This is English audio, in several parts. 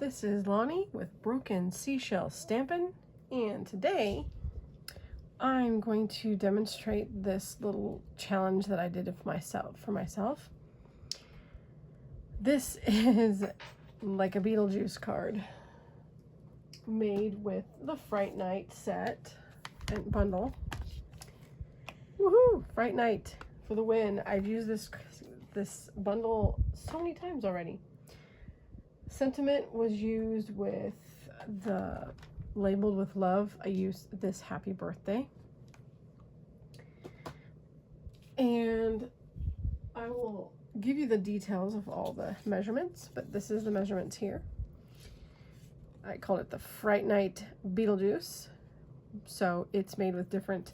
This is Lani with Broken SeaShell Stampin', and today I'm going to demonstrate this little challenge that I did for myself. This is like a Beetlejuice card made with the Fright Night set and bundle. Woohoo! Fright Night for the win. I've used this bundle so many times already. Sentiment was used with the labeled with love. I used this happy birthday. And I will give you the details of all the measurements, but this is the measurements here. I called it the Fright Night Beetlejuice. So it's made with different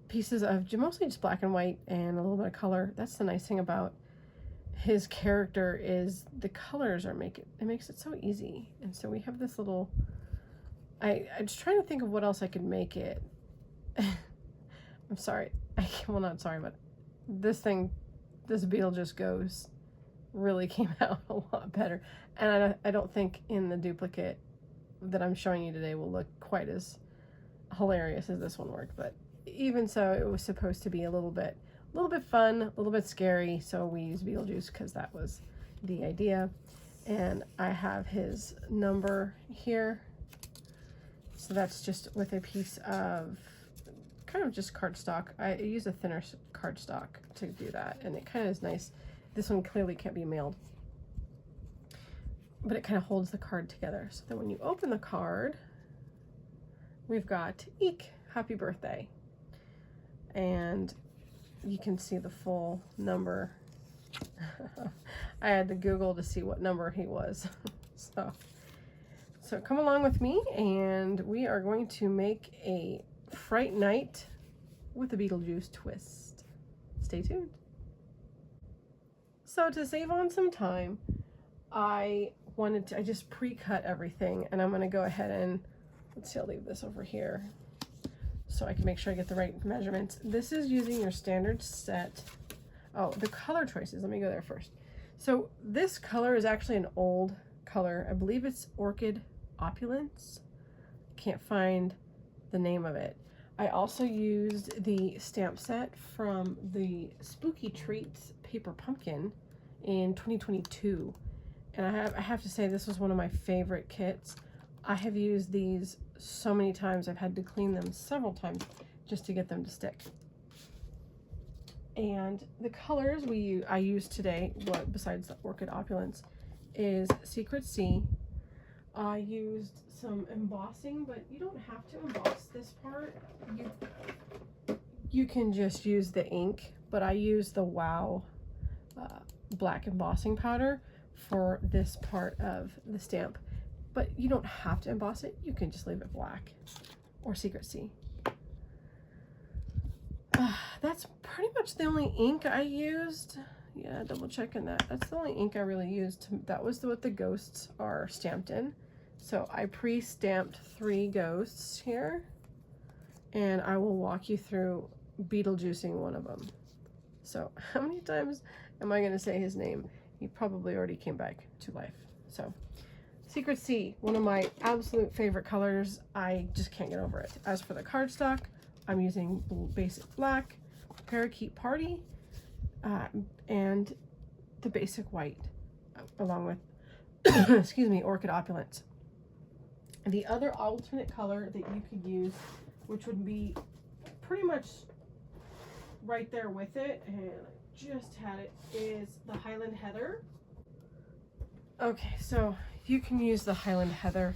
pieces of mostly just black and white and a little bit of color. That's the nice thing about his character, is the colors it makes it so easy. And so we have this little, I was trying to think of what else I could make it. I'm sorry, well, not sorry, but this Beetlejuice Goes really came out a lot better. And I don't think in the duplicate that I'm showing you today will look quite as hilarious as this one worked. But even so, it was supposed to be a little bit fun, a little bit scary, so we used Beetlejuice because that was the idea. And I have his number here. So that's just with a piece of kind of just cardstock. I use a thinner cardstock to do that, and it kind of is nice. This one clearly can't be mailed, but it kind of holds the card together. So then when you open the card, we've got Eek, happy birthday. And you can see the full number. I had to Google to see what number he was. So come along with me, and we are going to make a Fright Night with a Beetlejuice twist. Stay tuned. So to save on some time, I just pre-cut everything, and I'm going to go ahead and, let's see, I'll leave this over here so I can make sure I get the right measurements. This is using your standard set. Oh, the color choices, let me go there first. So this color is actually an old color. I believe it's Orchid Opulence. Can't find the name of it. I also used the stamp set from the Spooky Treats Paper Pumpkin in 2022. And I have to say, this was one of my favorite kits. I have used these so many times. I've had to clean them several times just to get them to stick. And the colors I used today, besides the Orchid Opulence, is Secret Sea. I used some embossing, but you don't have to emboss this part. You can just use the ink, but I used the Wow black embossing powder for this part of the stamp. But you don't have to emboss it. You can just leave it black or Secret Sea. That's pretty much the only ink I used. Yeah, double checking that. That's the only ink I really used. That was what the ghosts are stamped in. So I pre-stamped 3 ghosts here, and I will walk you through Beetlejuicing one of them. So how many times am I going to say his name? He probably already came back to life. So Secret Sea, one of my absolute favorite colors. I just can't get over it. As for the cardstock, I'm using basic black, Parakeet Party, and the basic white, along with, excuse me, Orchid Opulence. And the other alternate color that you could use, which would be pretty much right there with it, and I just had it, is the Highland Heather. Okay, so you can use the Highland Heather.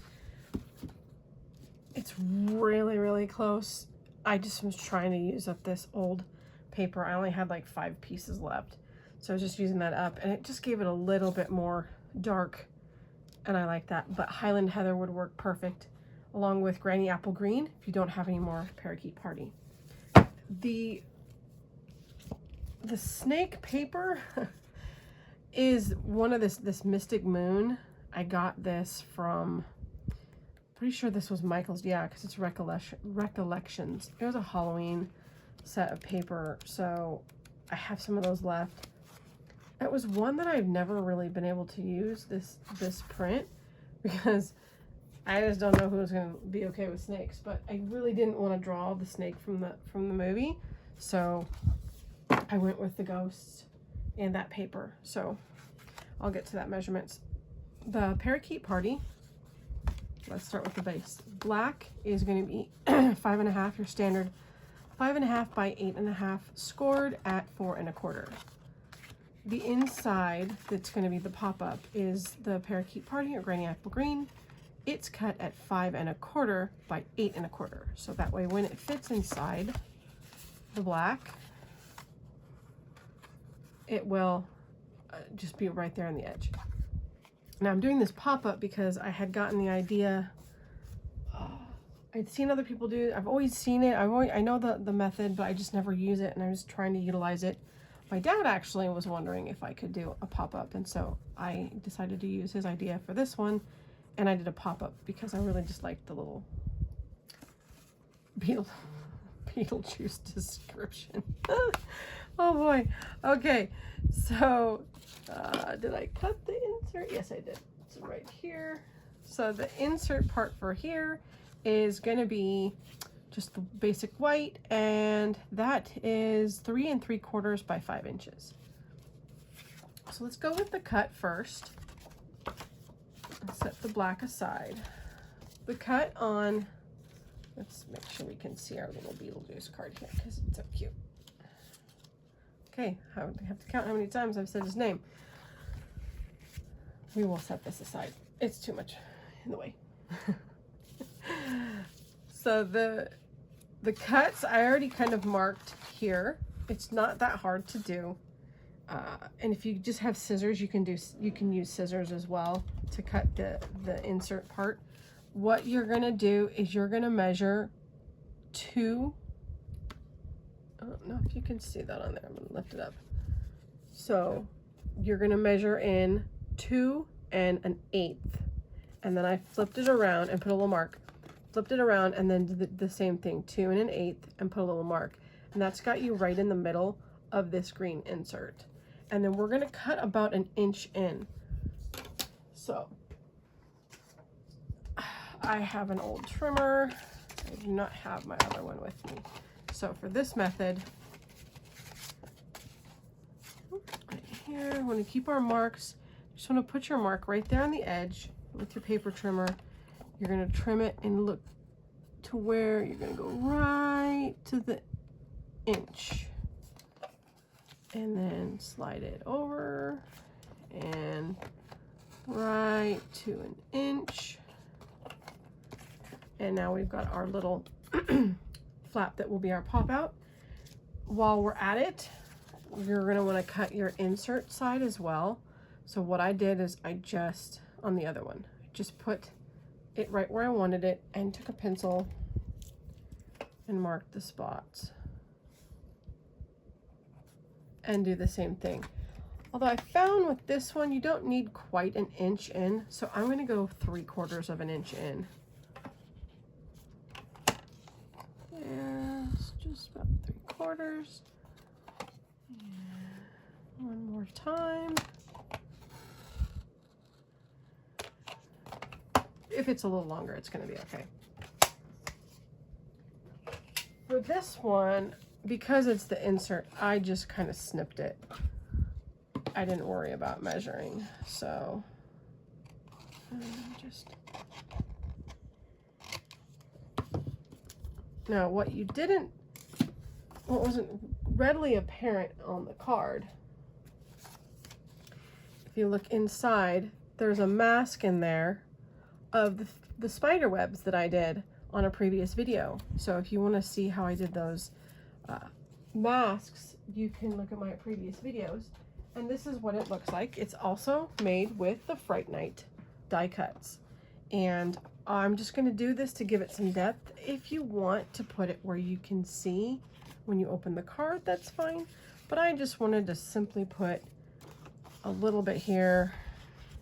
It's really, really close. I just was trying to use up this old paper. I only had like 5 pieces left. So I was just using that up, and it just gave it a little bit more dark, and I like that. But Highland Heather would work perfect along with Granny Apple Green if you don't have any more Parakeet Party. The snake paper is one of this Mystic Moon. I got this from, pretty sure this was Michael's, yeah, because it's Recollections. It was a Halloween set of paper, so I have some of those left. It was one that I've never really been able to use, this print, because I just don't know who's going to be okay with snakes, but I really didn't want to draw the snake from the movie, so I went with the ghosts and that paper. So I'll get to that measurements. The Parakeet Party, let's start with the base. Black is going to be 5.5, your standard 5.5 by 8.5, scored at 4 1/4. The inside that's going to be the pop-up is the Parakeet Party or Granny Apple Green. It's cut at 5 1/4 by 8 1/4. So that way when it fits inside the black, it will just be right there on the edge. Now I'm doing this pop-up because I had gotten the idea, I'd seen other people do it. I've always seen it. I know the method, but I just never use it, and I was trying to utilize it. My dad actually was wondering if I could do a pop-up, and so I decided to use his idea for this one, and I did a pop-up because I really just liked the little Beetlejuice description. Oh boy. Okay, so did I cut the insert? Yes, I did. So right here. So the insert part for here is going to be just the basic white, and that is 3 3/4 by 5 inches. So let's go with the cut first. Let's set the black aside. The cut on, let's make sure we can see our little Beetlejuice card here because it's so cute. Okay, I have to count how many times I've said his name. We will set this aside. It's too much in the way. So the cuts I already kind of marked here. It's not that hard to do, and if you just have scissors, you can use scissors as well to cut the insert part. What you're gonna do is you're gonna measure 2. I don't know if you can see that on there. I'm gonna lift it up. So you're gonna measure in 2 1/8, and then I flipped it around and put a little mark. Flipped it around and then did the same thing, 2 1/8, and put a little mark. And that's got you right in the middle of this green insert. And then we're gonna cut about 1 inch in. So I have an old trimmer. I do not have my other one with me. So for this method, right here, I want to keep our marks. Just want to put your mark right there on the edge with your paper trimmer. You're going to trim it and look to where you're going to go right to the inch. And then slide it over and right to 1 inch. And now we've got our little flap that will be our pop out. While we're at it, you're going to want to cut your insert side as well. So what I did is I just, on the other one, I just put it right where I wanted it and took a pencil and marked the spots. And do the same thing. Although I found with this one, you don't need quite 1 inch in, so I'm going to go 3/4 of an inch in. Yes, just about 3/4. And one more time. If it's a little longer, it's going to be okay. For this one, because it's the insert, I just kind of snipped it. I didn't worry about measuring, so just. Now, what wasn't readily apparent on the card, if you look inside, there's a mask in there of the spider webs that I did on a previous video. So if you want to see how I did those masks, you can look at my previous videos. And this is what it looks like. It's also made with the Fright Night die cuts. And I'm just going to do this to give it some depth. If you want to put it where you can see when you open the card, that's fine. But I just wanted to simply put a little bit here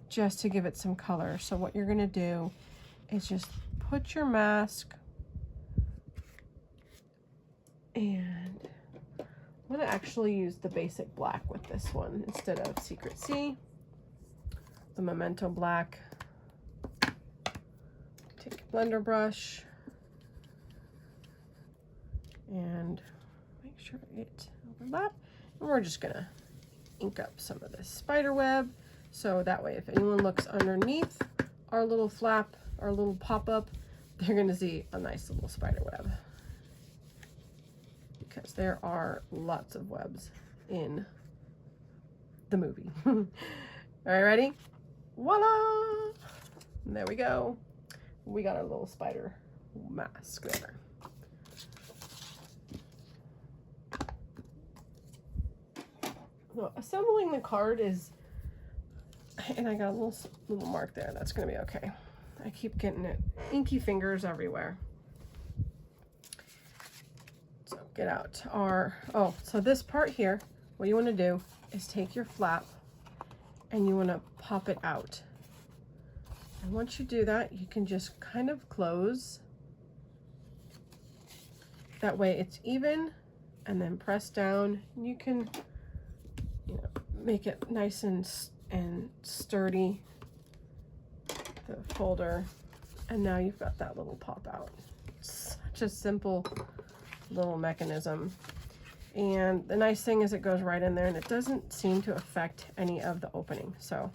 just to give it some color. So what you're going to do is just put your mask and I'm going to actually use the basic black with this one instead of Secret Sea. The Memento black. Take a blender brush and make sure it overlap. And we're just gonna ink up some of this spider web, so that way if anyone looks underneath our little flap, our little pop-up, they're gonna see a nice little spider web, because there are lots of webs in the movie. All right, ready? Voila! And there we go. We got our little spider mask there. So assembling the card is, and I got a little mark there. That's gonna be okay. I keep getting it, inky fingers everywhere. So get out our, so this part here, what you wanna do is take your flap and you wanna pop it out. And once you do that, you can just kind of close. That way it's even, and then press down. You can, make it nice and sturdy, the folder. And now you've got that little pop out. It's such a simple little mechanism. And the nice thing is it goes right in there and it doesn't seem to affect any of the opening. So I'm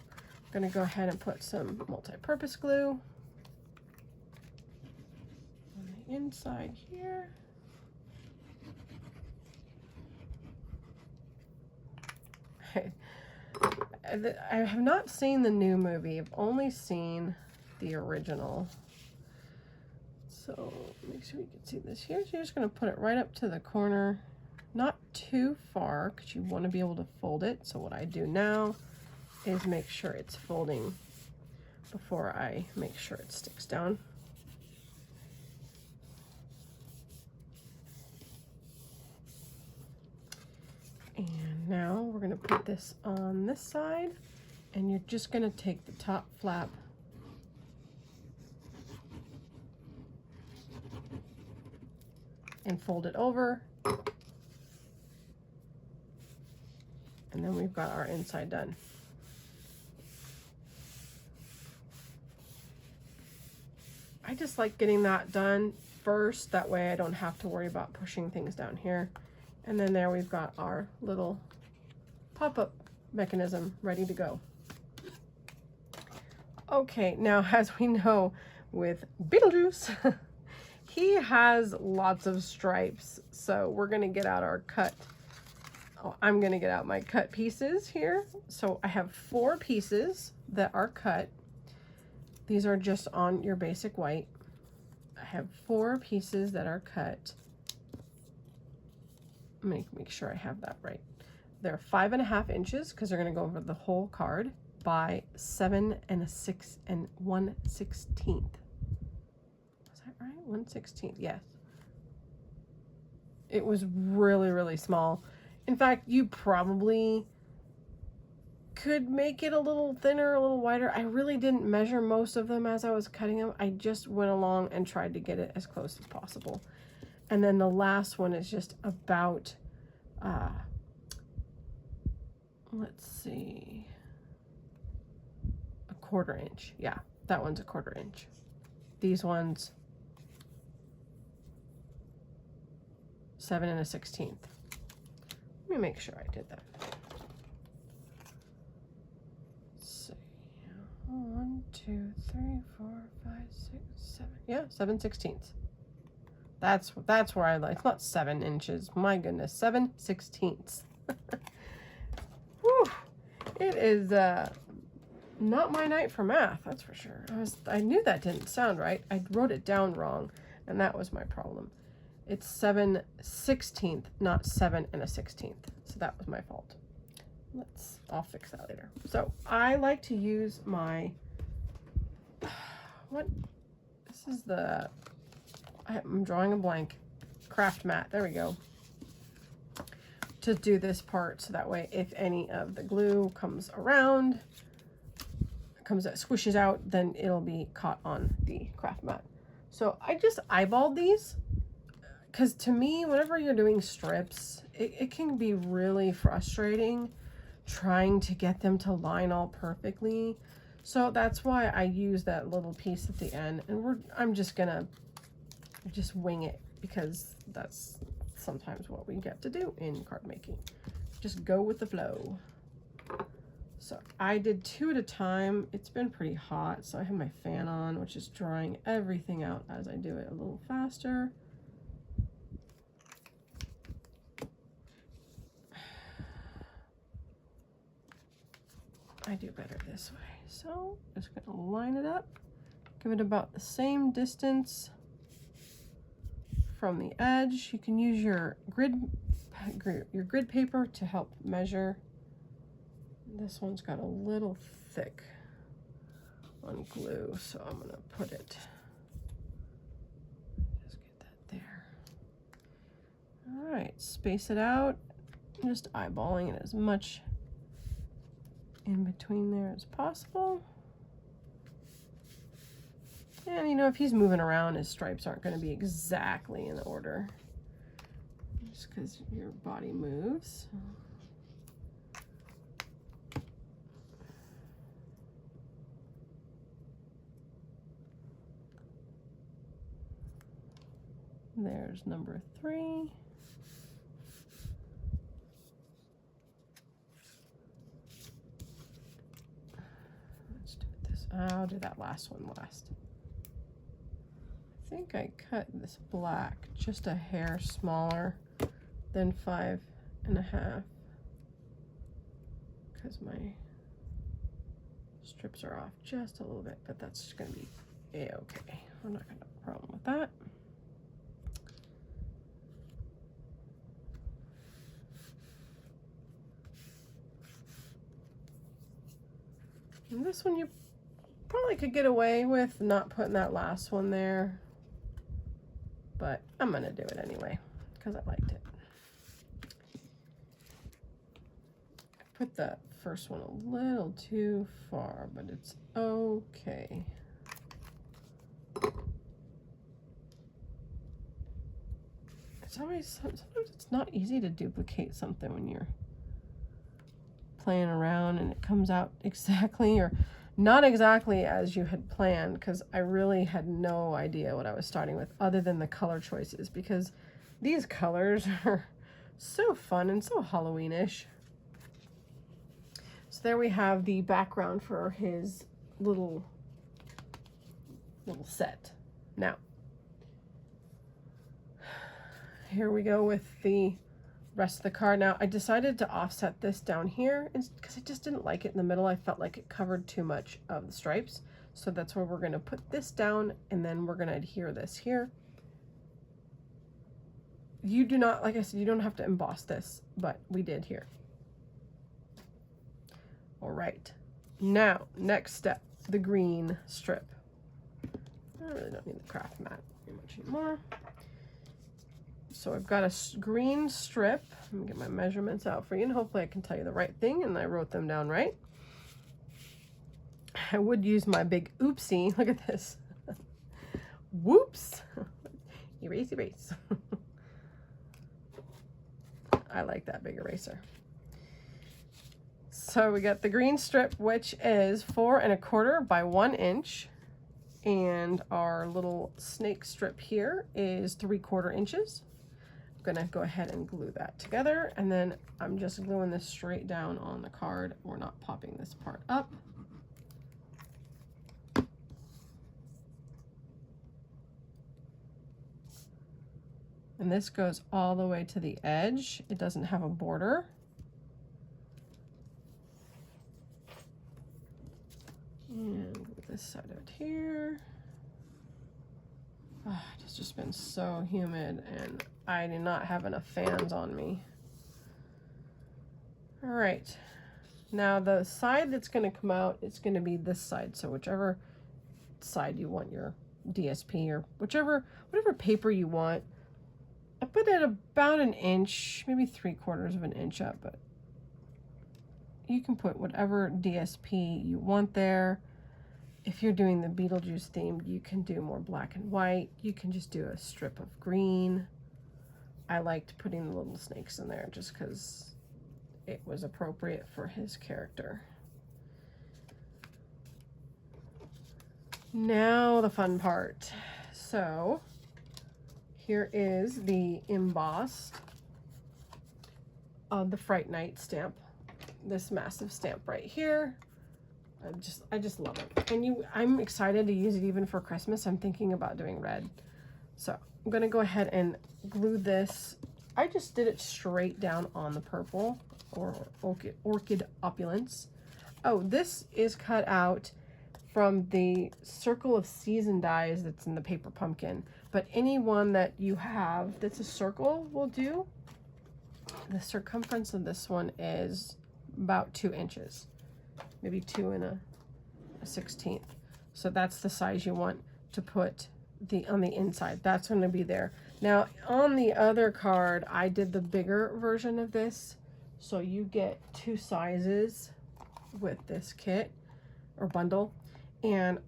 gonna go ahead and put some multi-purpose glue on the inside here. I have not seen the new movie. I've only seen the original. So make sure you can see this here. So you're just going to put it right up to the corner, not too far, because you want to be able to fold it. So what I do now is make sure it's folding before I make sure it sticks down. And now we're going to put this on this side, and you're just going to take the top flap and fold it over, and then we've got our inside done. I just like getting that done first, that way I don't have to worry about pushing things down here. And then there we've got our little pop-up mechanism ready to go. Okay, now as we know with Beetlejuice, he has lots of stripes. So we're gonna get out our cut. I'm gonna get out my cut pieces here. So I have 4 pieces that are cut. These are just on your basic white. I have 4 pieces that are cut. Make sure I have that right. They're 5.5 inches because they're going to go over the whole card by 7 1/16. Is that right? 1/16. Yes. It was really small. In fact, you probably could make it a little thinner, a little wider. I really didn't measure most of them as I was cutting them. I just went along and tried to get it as close as possible. And then the last one is just about, let's see, 1/4 inch. Yeah, that one's 1/4 inch. These ones, 7 1/16. Let me make sure I did that. Let's see. 1, 2, 3, 4, 5, 6, 7. Yeah, 7/16. That's where I like. It's not 7 inches. My goodness, 7/16. Whew. It is not my night for math. That's for sure. I knew that didn't sound right. I wrote it down wrong, and that was my problem. It's 7/16, not 7 1/16. So that was my fault. I'll fix that later. So I like to use my this is the. I'm drawing a blank. Craft mat, there we go. To do this part, so that way if any of the glue comes around, squishes out, then it'll be caught on the craft mat. So I just eyeballed these. because to me, whenever you're doing strips, it can be really frustrating trying to get them to line all perfectly. So that's why I use that little piece at the end, and I'm just gonna just wing it, because that's sometimes what we get to do in card making. Just go with the flow. So I did 2 at a time. It's been pretty hot, so I have my fan on, which is drying everything out as I do it a little faster. I do better this way. So just gonna line it up, give it about the same distance from the edge. You can use your grid paper to help measure. This one's got a little thick on glue, so I'm gonna put it, just get that there. All right, space it out, just eyeballing it as much in between there as possible. And you know, if he's moving around, his stripes aren't going to be exactly in order, just because your body moves. There's number 3. Let's do this. I'll do that last one last. I think I cut this black just a hair smaller than 5.5, because my strips are off just a little bit, but that's just going to be a-okay. I'm not going to have a problem with that. And this one you probably could get away with not putting that last one there, but I'm gonna do it anyway because I liked it. I put that first one a little too far, but it's okay. It's always, sometimes it's not easy to duplicate something when you're playing around and it comes out exactly or not exactly as you had planned, because I really had no idea what I was starting with other than the color choices, because these colors are so fun and so Halloweenish. So there we have the background for his little set. Now here we go with the rest of the card. Now I decided to offset this down here because I just didn't like it in the middle. I felt like it covered too much of the stripes, so that's where we're going to put this down, and then we're going to adhere this here. You do not, like I said, you don't have to emboss this, but we did here. All right, now next step, the green strip. I really don't need the craft mat very much anymore. So I've got a green strip. Let me get my measurements out for you, and hopefully I can tell you the right thing, and I wrote them down right. I would use my big oopsie. Look at this. Whoops. Erase, erase. I like that big eraser. So we got the green strip, which is 4 1/4 by 1 inch. And our little snake strip here is 3/4 inches. I'm gonna go ahead and glue that together, and then I'm just gluing this straight down on the card. We're not popping this part up. And this goes all the way to the edge. It doesn't have a border. And glue this side out here. Oh, it's just been so humid, and I do not have enough fans on me. All right, now the side that's going to come out, it's going to be this side. So whichever side you want your DSP, or whatever paper you want. I put it about 1 inch, maybe 3/4 of an inch up, but you can put whatever DSP you want there. If you're doing the Beetlejuice theme, you can do more black and white. You can just do a strip of green. I liked putting the little snakes in there just because it was appropriate for his character. Now the fun part. So here is the embossed the Fright Night stamp. This massive stamp right here. I just love it. And I'm excited to use it even for Christmas. I'm thinking about doing red. So I'm gonna go ahead and glue this. I just did it straight down on the purple or Orchid Opulence. Oh, this is cut out from the circle of season dies that's in the paper pumpkin, but any one that you have that's a circle will do. The circumference of this one is about 2 inches, maybe 2 and a 1/16. So that's the size you want to put on the inside. That's going to be there. Now on the other card, I did the bigger version of this, so you get 2 sizes with this kit or bundle. And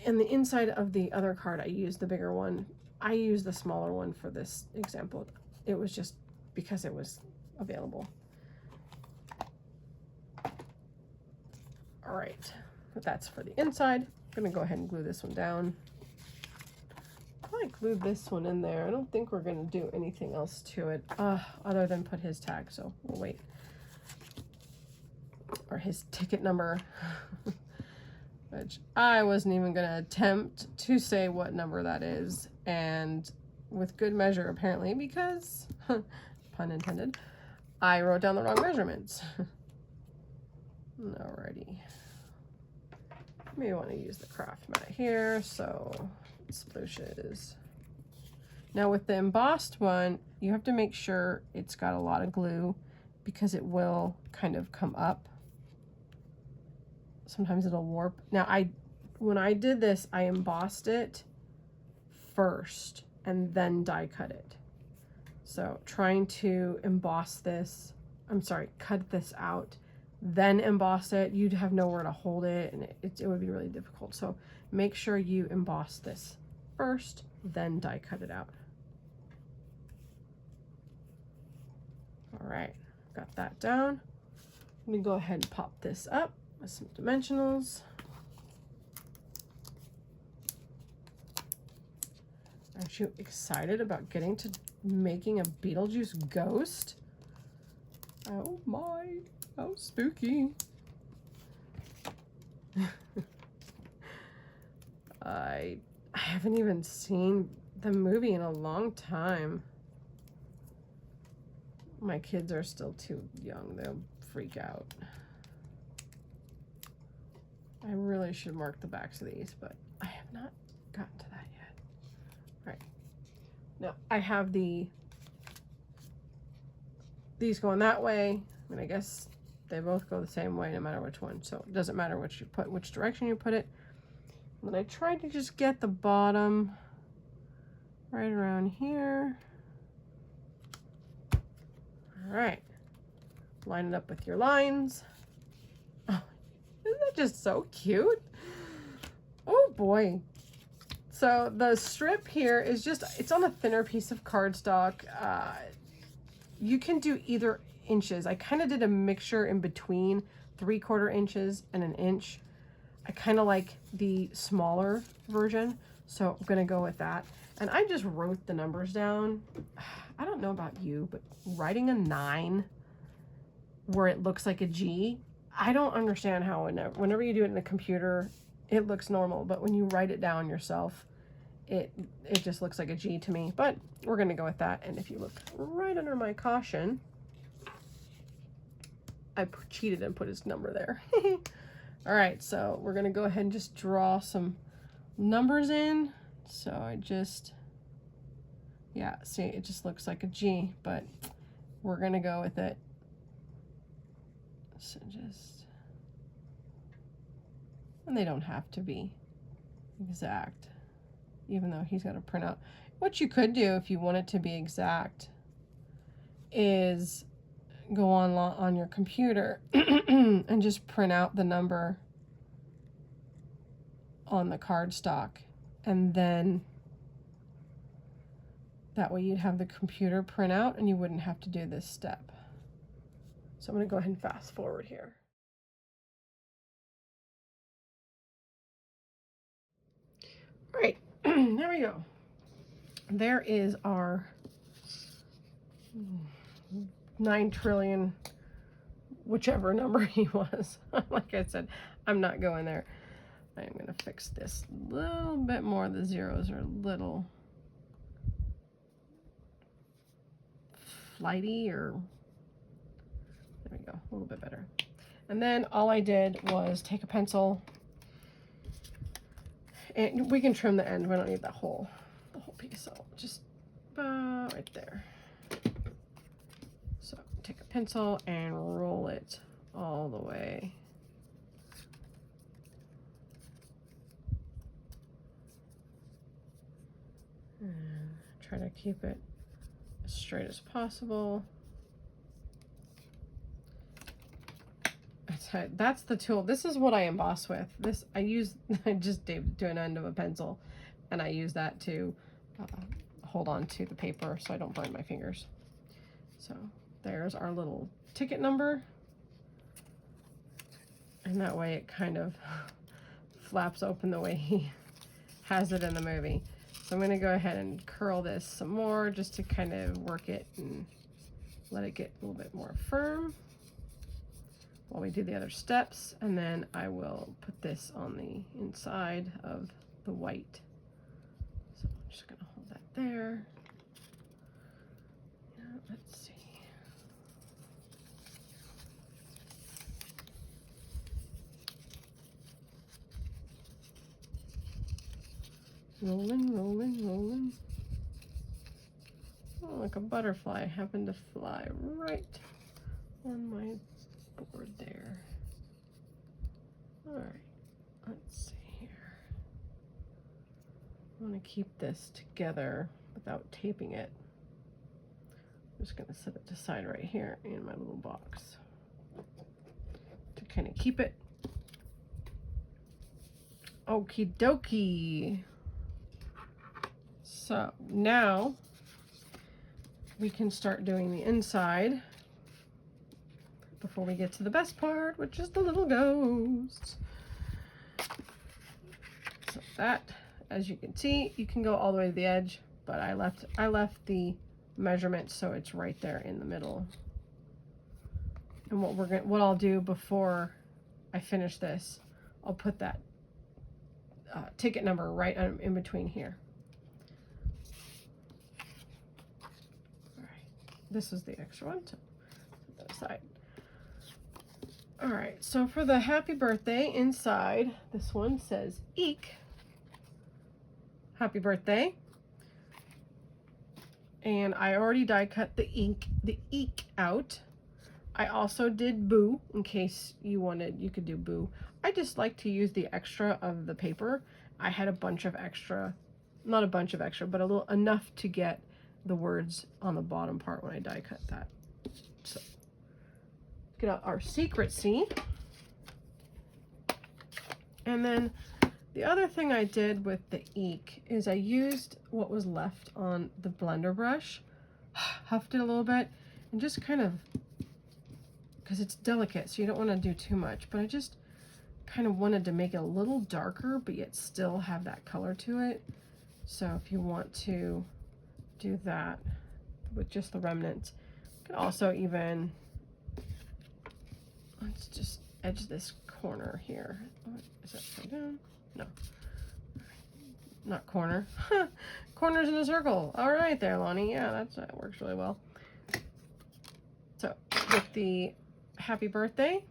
in the inside of the other card, I used the bigger one. I used the smaller one for this example. It was just because it was available. All right, but that's for the inside. I'm gonna go ahead and glue this one down. I glued this one in there. I don't think we're gonna do anything else to it other than put his tag, so we'll wait. Or his ticket number. Which I wasn't even gonna attempt to say what number that is, and with good measure apparently, because pun intended, I wrote down the wrong measurements. Alrighty, maybe want to use the craft mat here so it splooshes. Now with the embossed one, you have to make sure it's got a lot of glue because it will kind of come up. Sometimes it'll warp. Now when I did this, I embossed it first and then die cut it. So trying to emboss this, cut this out, then emboss it, you'd have nowhere to hold it, and it would be really difficult. So make sure you emboss this first, then die cut it out. All right, got that down. I'm gonna go ahead and pop this up with some dimensionals. Aren't you excited about getting to making a Beetlejuice ghost? Oh my, how spooky. I haven't even seen the movie in a long time. My kids are still too young, they'll freak out. I really should mark the backs of these, but I have not gotten to that yet. All right. Now I have these going that way. I mean, I guess they both go the same way no matter which one. So it doesn't matter which direction you put it. And then I tried to just get the bottom right around here. All right. Line it up with your lines. Isn't that just so cute? Oh boy. So the strip here is just, it's on a thinner piece of cardstock. You can do either inches. I kind of did a mixture in between 3/4 inches and 1 inch. I kind of like the smaller version, so I'm gonna go with that. And I just wrote the numbers down. I don't know about you, but writing a 9 where it looks like a G, I don't understand how whenever you do it in a computer, it looks normal, but when you write it down yourself, it just looks like a G to me. But we're gonna go with that. And if you look right under my caution, I cheated and put his number there. All right, so we're gonna go ahead and just draw some numbers in. So I just, yeah, see, it just looks like a G, but we're gonna go with it. So just, and they don't have to be exact, even though he's got a printout. What you could do if you want it to be exact is go on your computer and just print out the number on the cardstock and then That way you'd have the computer printout and you wouldn't have to do this step. So I'm going to go ahead and fast forward here. All right, there we go. There is our 9 trillion, whichever number he was. Like I said, I'm not going there. I'm going to fix this a little bit more. The zeros are a little flighty, or there we go, a little bit better. And then all I did was take a pencil, and we can trim the end. We don't need the whole piece. So just right there. So take a pencil and roll it all the way. And try to keep it as straight as possible. That's the tool. This is what I emboss with. This I just taped to an end of a pencil, and I use that to hold on to the paper so I don't burn my fingers. So there's our little ticket number, and that way it kind of flaps open the way he has it in the movie. So I'm going to go ahead and curl this some more just to kind of work it and let it get a little bit more firm while we do the other steps, and then I will put this on the inside of the white. So I'm just going to hold that there. Yeah, let's see. Rolling, rolling, rolling. Oh, like a butterfly happened to fly right on my board there. All right, let's see here. I want to keep this together without taping it. I'm just going to set it aside right here in my little box to kind of keep it. Okie dokie. So now we can start doing the inside before we get to the best part, which is the little ghosts. So that, as you can see, you can go all the way to the edge, but I left the measurement so it's right there in the middle. And what I'll do before I finish this, I'll put that ticket number right in between here. All right, this is the extra one, so put that aside. All right, so for the happy birthday inside, this one says Eek, happy birthday. And I already die cut the Eek out. I also did Boo, in case you wanted, you could do Boo. I just like to use the extra of the paper. I had a bunch of extra, not a bunch of extra, but a little enough to get the words on the bottom part when I die cut that. So get out our secret C. And then the other thing I did with the Eek is I used what was left on the blender brush, huffed it a little bit, and just kind of, because it's delicate, so you don't want to do too much, but I just kind of wanted to make it a little darker, but yet still have that color to it. So if you want to do that with just the remnants, you can also even, let's just edge this corner here. Is that upside down? No, not corner. Corners in a circle. All right there, Lani. Yeah, that works really well. So with the happy birthday,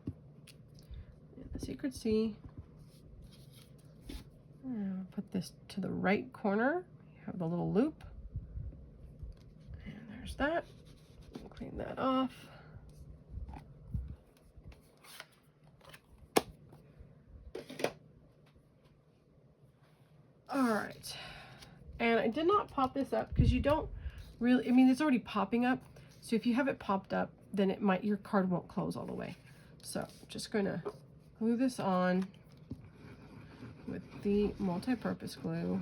the secret C, I'll put this to the right corner. You have the little loop, and there's that. Clean that off. All right, and I did not pop this up because you don't really, I mean, it's already popping up. So if you have it popped up, then it might, your card won't close all the way. So I'm just gonna glue this on with the multi-purpose glue.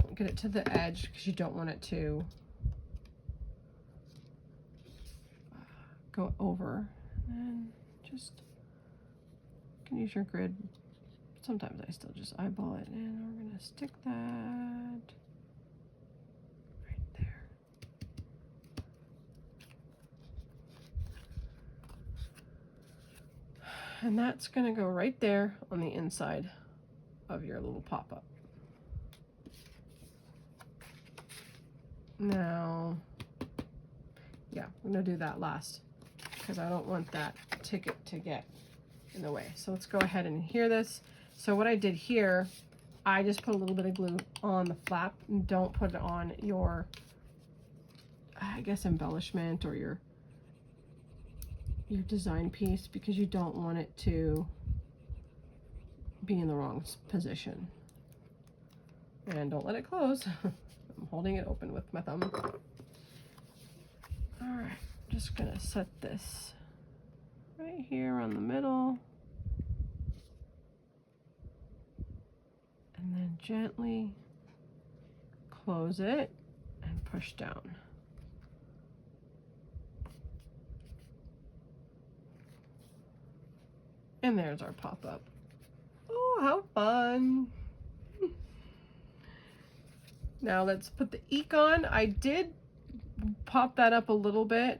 don't get it to the edge because you don't want it to go over. And just, you can use your grid. Sometimes I still just eyeball it, and we're gonna stick that right there. And that's gonna go right there on the inside of your little pop-up. Now, yeah, I'm gonna do that last because I don't want that ticket to get in the way. So let's go ahead and adhere this. So what I did here, I just put a little bit of glue on the flap, and don't put it on your, I guess, embellishment or your design piece, because you don't want it to be in the wrong position. And don't let it close. I'm holding it open with my thumb. All right, just gonna set this right here on the middle. And then gently close it and push down. And there's our pop-up. Oh, how fun. Now let's put the eek on. I did pop that up a little bit,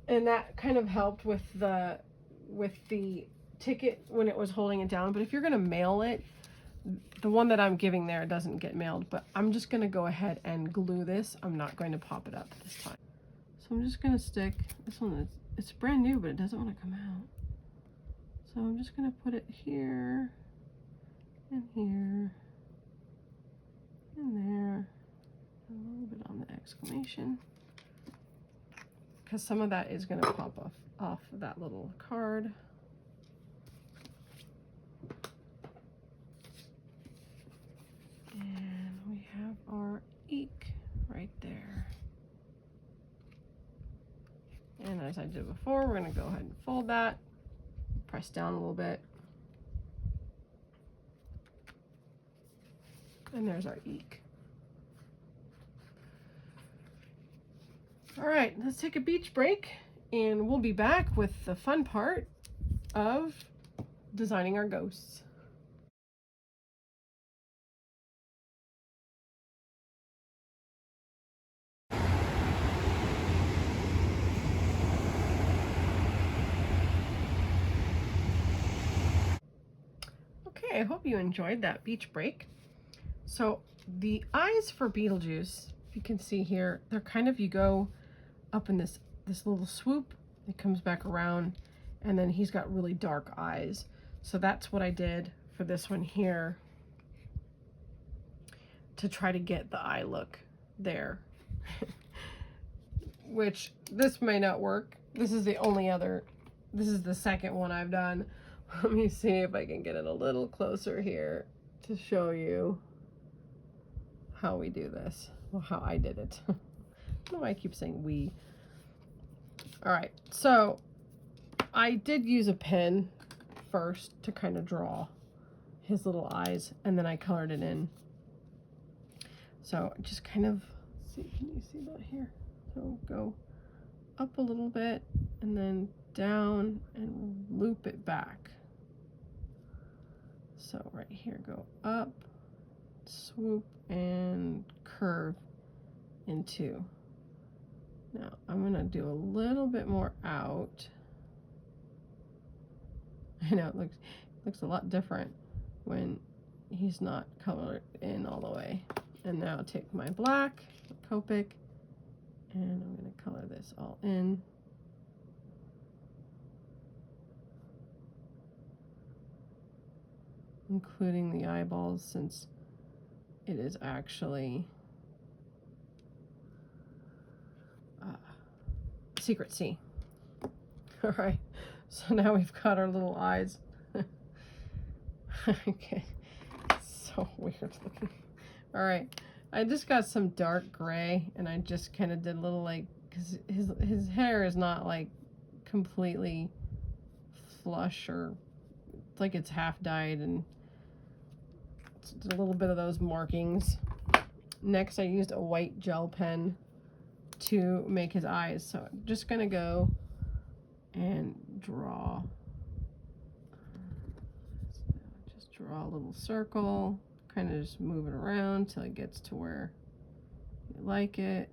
and that kind of helped with the ticket when it was holding it down. But if you're gonna mail it, the one that I'm giving there doesn't get mailed, but I'm just gonna go ahead and glue this. I'm not going to pop it up this time. So I'm just gonna stick this one. It's brand new, but it doesn't want to come out. So I'm just gonna put it here and here and there, a little bit on the exclamation, because some of that is gonna pop off that little card. And we have our eek right there. And as I did before, we're gonna go ahead and fold that, press down a little bit. And there's our eek. All right, let's take a beach break, and we'll be back with the fun part of designing our ghosts. Okay, I hope you enjoyed that beach break. So the eyes for Beetlejuice, you can see here, they're kind of, you go up in this little swoop, it comes back around, and then he's got really dark eyes. So that's what I did for this one here, to try to get the eye look there. Which, this may not work. This is the second one I've done. Let me see if I can get it a little closer here to show you how we do this. Well, how I did it. I don't know why I keep saying we. All right, so I did use a pen first to kind of draw his little eyes, and then I colored it in. So just kind of, see, can you see that here? So go up a little bit and then down and loop it back. So right here, go up, swoop, and curve into. Now I'm gonna do a little bit more out. I know it looks a lot different when he's not colored in all the way. And now I'll take my black Copic, and I'm gonna color this all in. Including the eyeballs, since it is actually Secret Sea. All right, so now we've got our little eyes. Okay, so weird looking. All right, I just got some dark gray, and I just kind of did a little, like, because his hair is not like completely flush, or it's like it's half dyed, and a little bit of those markings. Next, I used a white gel pen to make his eyes. So I'm just gonna go and draw. Just draw a little circle, kind of just move it around till it gets to where you like it.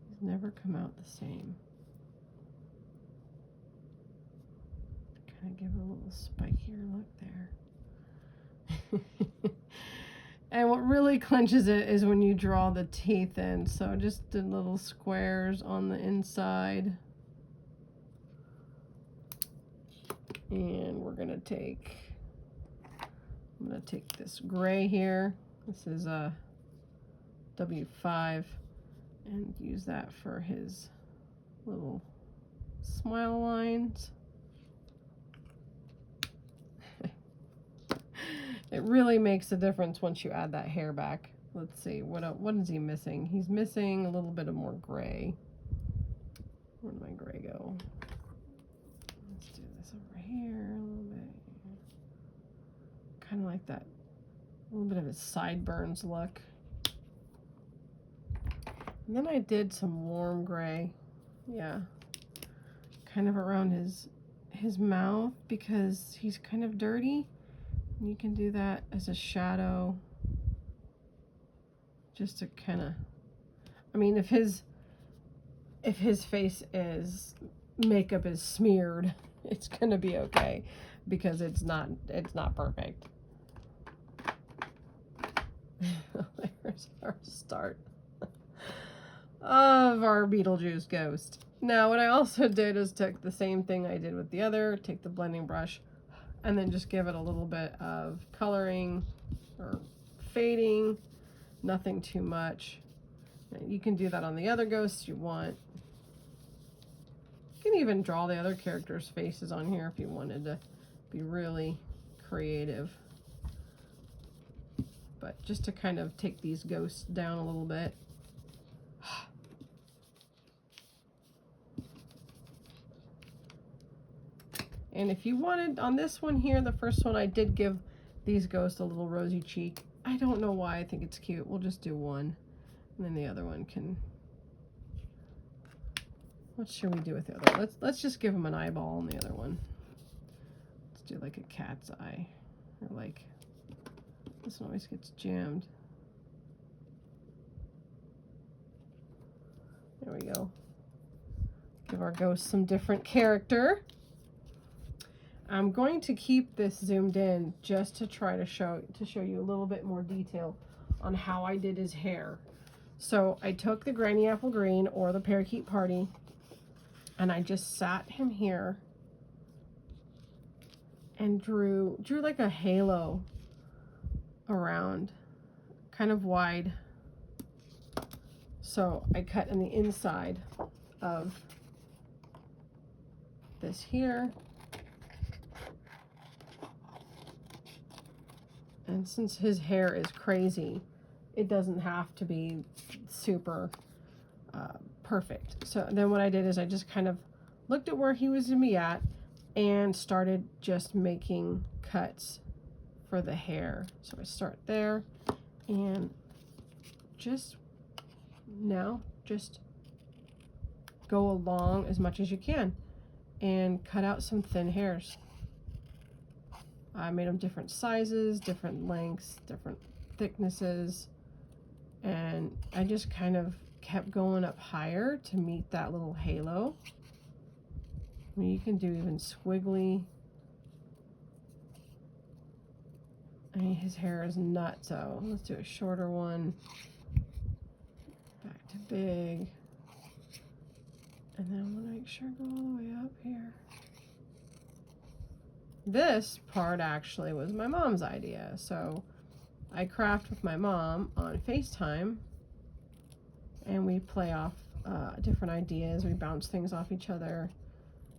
He's never come out the same. Kind of give it a little spikier look there. And what really clinches it is when you draw the teeth in. So just the little squares on the inside. And we're gonna take, I'm gonna take this gray here. This is a W5 and use that for his little smile lines. It really makes a difference once you add that hair back. Let's see, what is he missing? He's missing a little bit of more gray. Where did my gray go? Let's do this over here a little bit. Kind of like that, a little bit of his sideburns look. And then I did some warm gray, yeah, kind of around his mouth because he's kind of dirty. You can do that as a shadow, just to kind of, I mean, if his face is, makeup is smeared, it's gonna be okay because it's not perfect. There's our start of our Beetlejuice ghost. Now what I also did is took the same thing I did with the other, take the blending brush and then just give it a little bit of coloring or fading, nothing too much. You can do that on the other ghosts you want. You can even draw the other characters' faces on here if you wanted to be really creative. But just to kind of take these ghosts down a little bit. And if you wanted, on this one here, the first one, I did give these ghosts a little rosy cheek. I don't know why, I think it's cute. We'll just do one. And then the other one can, what should we do with the other one? Let's just give him an eyeball on the other one. Let's do like a cat's eye. Or like, this one always gets jammed. There we go. Give our ghost some different character. I'm going to keep this zoomed in just to try to show you a little bit more detail on how I did his hair. So I took the Granny Apple Green or the Parakeet Party and I just sat him here and drew like a halo around, kind of wide. So I cut in the inside of this here. And since his hair is crazy, it doesn't have to be super perfect. So then what I did is I just kind of looked at where he was going to be at and started just making cuts for the hair. So I start there and just go along as much as you can and cut out some thin hairs. I made them different sizes, different lengths, different thicknesses, and I just kind of kept going up higher to meet that little halo. I mean, you can do even squiggly. I mean, his hair is nuts, so let's do a shorter one. Back to big. And then I'm gonna make sure I go all the way up here. This part actually was my mom's idea. So I craft with my mom on FaceTime and we play off different ideas. We bounce things off each other.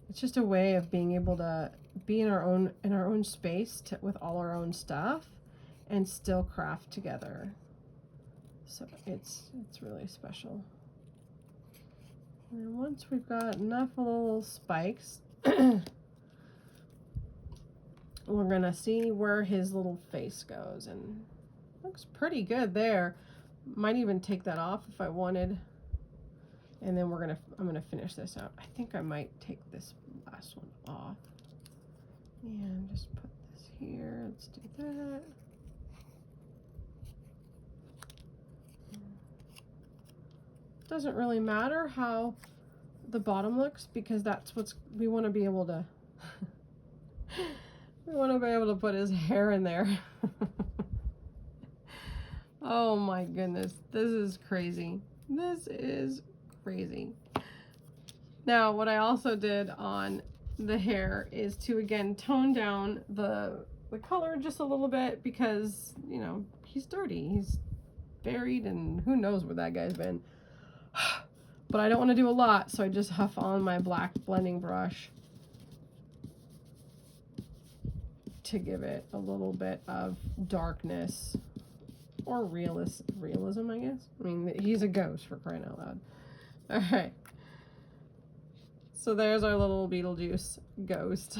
It's just a way of being able to be in our own space with all our own stuff and still craft together. So it's really special. And once we've got enough little spikes, we're gonna see where his little face goes, and looks pretty good there. Might even take that off if I wanted. And then I'm gonna finish this out. I think I might take this last one off and just put this here. Let's do that. Doesn't really matter how the bottom looks, because that's what's, we want to be able to we want to be able to put his hair in there. Oh my goodness, this is crazy. This is crazy. Now, what I also did on the hair is to, again, tone down the color just a little bit, because, you know, he's dirty. He's buried, and who knows where that guy's been. But I don't want to do a lot, so I just huff on my black blending brush to give it a little bit of darkness, or realism, I guess. I mean, he's a ghost, for crying out loud. All right. So there's our little Beetlejuice ghost.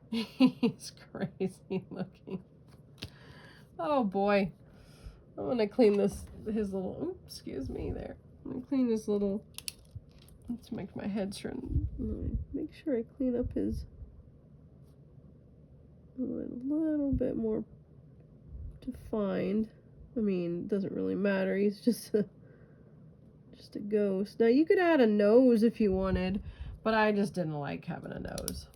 He's crazy looking. Oh boy. I'm gonna clean his little, oops, excuse me there. I'm gonna clean his little, let's make my head turn. Make sure I clean up his, a little bit more defined. I mean, it doesn't really matter. He's just a ghost. Now you could add a nose if you wanted, but I just didn't like having a nose.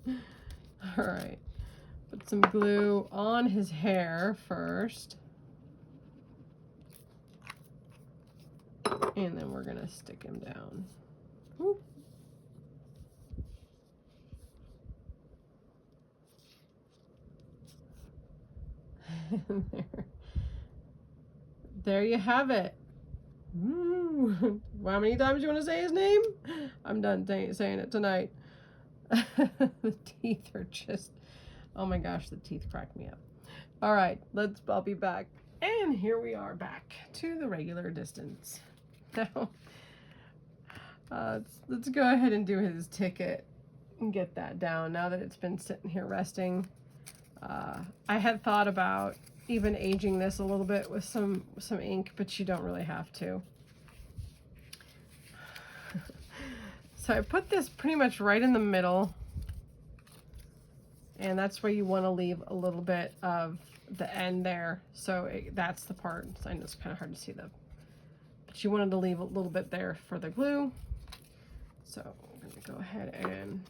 All right, put some glue on his hair first, and then we're gonna stick him down. Whoop. There you have it. Ooh. How many times do you want to say his name? I'm done saying it tonight. The teeth are just, oh my gosh, the teeth crack me up. All right, I'll be back. And here we are back to the regular distance. Now, let's go ahead and do his ticket and get that down now that it's been sitting here resting. I had thought about even aging this a little bit with some ink, but you don't really have to. So I put this pretty much right in the middle, and that's where you want to leave a little bit of the end there. So that's the part, I know it's kind of hard to see but you wanted to leave a little bit there for the glue. So I'm going to go ahead and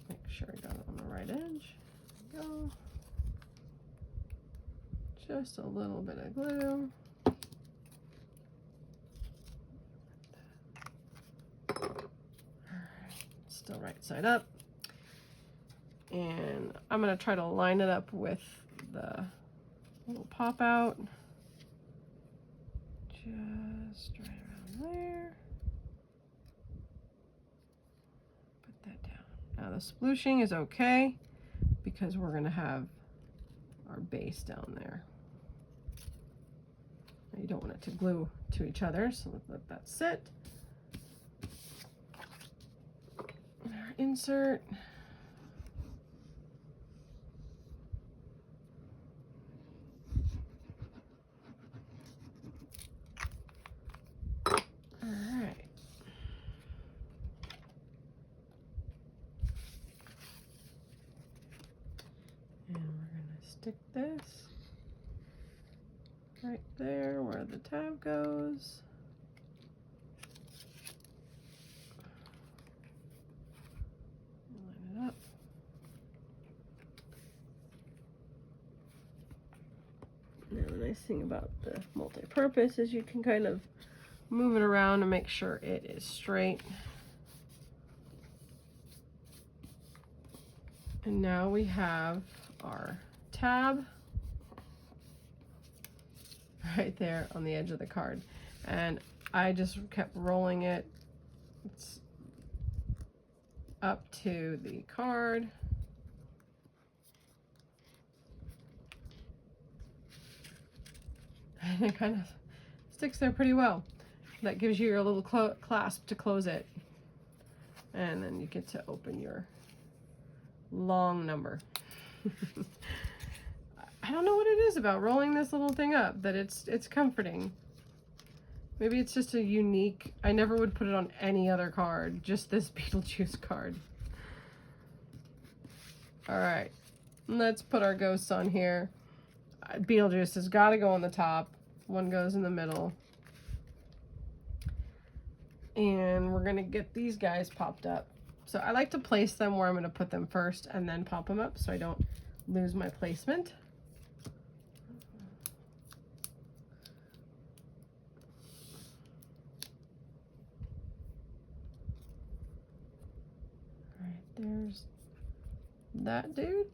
make sure I got it on the right edge. There we go. Just a little bit of glue. Still right side up. And I'm going to try to line it up with the little pop out. Just right around there. Put that down. Now the splooshing is okay, because we're going to have our base down there. Now you don't want it to glue to each other, so let's let that sit. Our insert. All right. And we're going to stick this right there where the tab goes. Line it up. Now the nice thing about the multi-purpose is you can kind of move it around and make sure it is straight. And now we have our tab right there on the edge of the card. And I just kept rolling it up to the card. And it kind of sticks there pretty well. That gives you your little clasp to close it. And then you get to open your long number. I don't know what it is about rolling this little thing up, that it's comforting. Maybe it's just a unique, I never would put it on any other card, just this Beetlejuice card. All right, let's put our ghosts on here. Beetlejuice has got to go on the top. One goes in the middle. And we're gonna get these guys popped up. So I like to place them where I'm gonna put them first and then pop them up so I don't lose my placement. All right, there's that dude.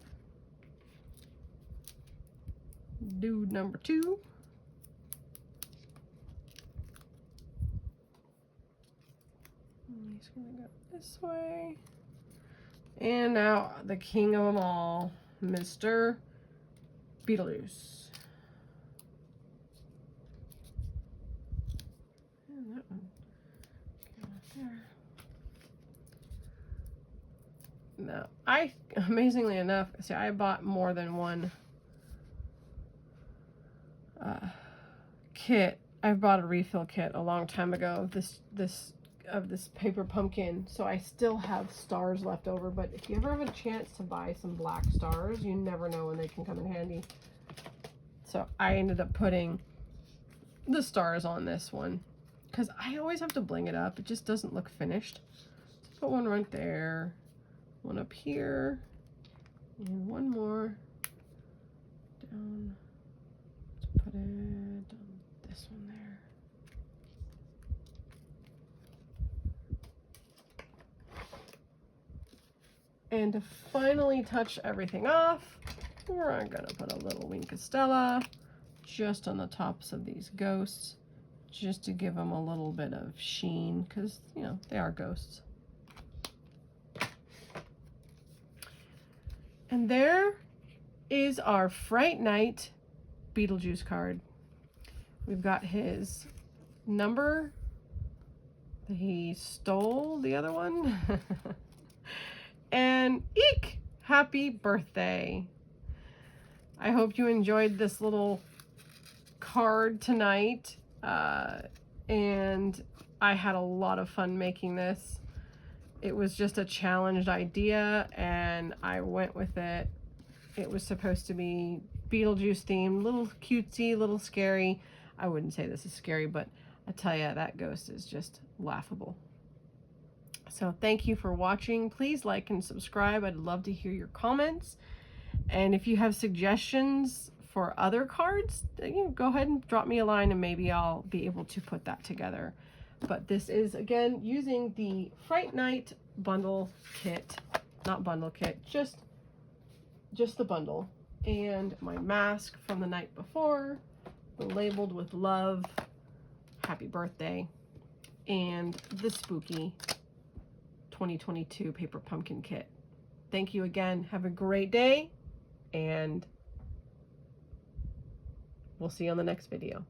Dude number 2. He's gonna go this way. And now the king of them all, Mr. Beetlejuice. And that one. Get right there. Now, amazingly enough, see, I bought more than one kit. I bought a refill kit a long time ago of this paper pumpkin, so I still have stars left over, but if you ever have a chance to buy some black stars, you never know when they can come in handy. So I ended up putting the stars on this one because I always have to bling it up. It just doesn't look finished. So put one right there, one up here, and one more down. Let's put it on this one there. And to finally touch everything off, we're gonna put a little Wink of Stella just on the tops of these ghosts, just to give them a little bit of sheen, because, you know, they are ghosts. And there is our Fright Night Beetlejuice card. We've got his number. He stole the other one. And eek! Happy birthday. I hope you enjoyed this little card tonight. And I had a lot of fun making this. It was just a challenged idea and I went with it. It was supposed to be Beetlejuice themed, little cutesy, little scary. I wouldn't say this is scary, but I tell you, that ghost is just laughable. So thank you for watching. Please like and subscribe. I'd love to hear your comments. And if you have suggestions for other cards, you know, go ahead and drop me a line and maybe I'll be able to put that together. But this is, again, using the Fright Night Bundle kit. Not bundle kit, just the bundle. And my mask from the night before, labeled with love, happy birthday, and the spooky 2022 paper pumpkin kit. Thank you again. Have a great day, and we'll see you on the next video.